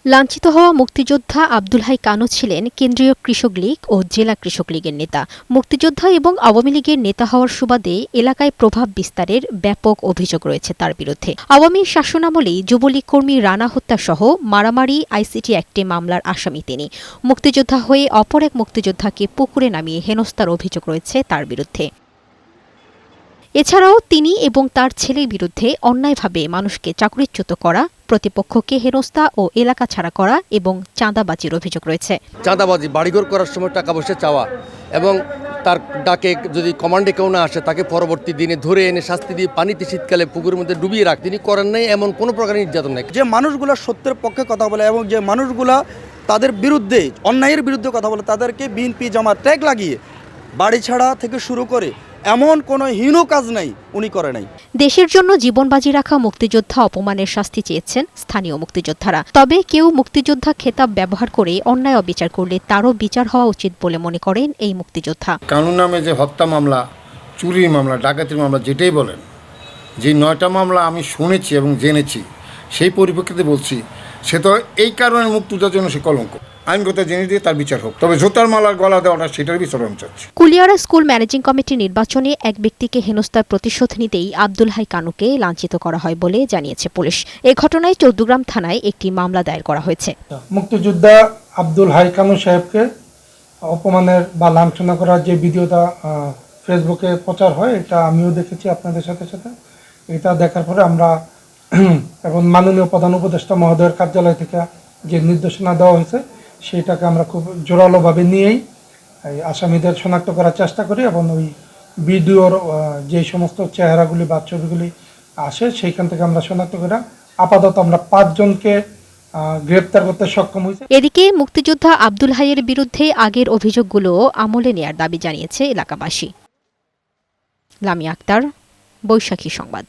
লাঞ্ছিত হওয়া মুক্তিযোদ্ধা আব্দুল হাই কানু ছিলেন কেন্দ্রীয় কৃষক লীগ ও জেলা কৃষক লীগের নেতা। মুক্তিযোদ্ধা এবং আওয়ামী লীগের নেতা হওয়ার সুবাদে এলাকায় প্রভাব বিস্তারের ব্যাপক অভিযোগ রয়েছে তার বিরুদ্ধে। আওয়ামী শাসনামলেই যুবলীগ কর্মী রানা হত্যাসহ মারামারি আইসিটি অ্যাক্টে মামলার আসামি তিনি। মুক্তিযোদ্ধা হয়ে অপর এক মুক্তিযোদ্ধাকে পুকুরে নামিয়ে হেনস্থার অভিযোগ রয়েছে তার বিরুদ্ধে। এছাড়াও তিনি এবং তার ছেলের বিরুদ্ধে অন্যায়ভাবে মানুষকে চাকরিচ্যুত করা, প্রতিপক্ষকে হেনস্থা ও এলাকা ছাড়া করা এবং চাঁদাবাজির অভিযোগ রয়েছে। চাঁদাবাজি, বাড়িঘর করার সময় টাকা পয়সা চাওয়া এবং তার ডাকে যদি কমান্ডে কেউ না আসে তাকে পরবর্তী দিনে ধরে এনে শাস্তি দিয়ে পানিতে শীতকালে পুকুরের মধ্যে ডুবিয়ে রাখ, তিনি করেন নাই এমন কোনো প্রকার নির্যাতন নেই। যে মানুষগুলো সত্যের পক্ষে কথা বলে এবং যে মানুষগুলা তাদের বিরুদ্ধে অন্যায়ের বিরুদ্ধে কথা বলে তাদেরকে বিএনপি জামাত ট্যাগ লাগিয়ে বাড়ি ছাড়া থেকে শুরু করে এমন কোনো হীন কাজ নাই উনি করে নাই। দেশের জন্য জীবন বাজি রাখা মুক্তিযোদ্ধা অপমানের শাস্তি চেয়েছেন স্থানীয় মুক্তিযোদ্ধারা। তবে কেউ মুক্তিযোদ্ধা খেতাব ব্যবহার করে অন্যায় অবিচার করলে তারও বিচার হওয়া উচিত বলে মনে করেন এই মুক্তিযোদ্ধা। কানুন নামে যে হত্যা মামলা, চুরির মামলা, ডাকাতির মামলা যেটাই বলেন, যে 9টা মামলা আমি শুনেছি এবং জেনেছি, সেই পরিপ্রেক্ষিতে বলছি সে তো এই কারণে মুক্তিযোদ্ধার জন্য সে কলঙ্ক। আইনগত জিনিস দিয়ে তার বিচার হোক, তবে জোতার মালার গলা দেওয়াটা সেটার বিচার আমি চাচ্ছি। কুলিয়ারা স্কুল ম্যানেজিং কমিটির নির্বাচনে এক ব্যক্তিকে হেনস্থার প্রতিশোধ নিতেই আব্দুল হাই কানুকে লাঞ্ছিত করা হয় বলে জানিয়েছে পুলিশ। এ ঘটনায় চৌদ্দগ্রাম থানায় একটি মামলা দায়ের করা হয়েছে। মুক্তিযোদ্ধা আব্দুল হাই কানু সাহেবকে অপমানের বা লাঞ্ছনা করার যে ভিডিওটা ফেসবুকে প্রচার হয়, এটা আমিও দেখেছি আপনাদের সাথে সাথে। এটা দেখার পরে আমরা এবং মাননীয় প্রধান উপদেষ্টা মহোদয়ের কার্যালয় থেকে যে নির্দেশনা দেওয়া হয়েছে সেটাকে আমরা খুব জোরালোভাবে নিয়েই আসামিদের শনাক্ত করার চেষ্টা করি এবং ওই ভিডিওর যে সমস্ত চেহারাগুলি বা ছবিগুলি আসে সেইখান থেকে আমরা শনাক্ত করে আপাতত আমরা 5 জনকে গ্রেপ্তার করতে সক্ষম হয়েছে। এদিকে মুক্তিযোদ্ধা আব্দুল হাইয়ের বিরুদ্ধে আগের অভিযোগগুলো আমলে নেয়ার দাবি জানিয়েছে এলাকাবাসী। লামিয়া আক্তার, বৈশাখী সংবাদ।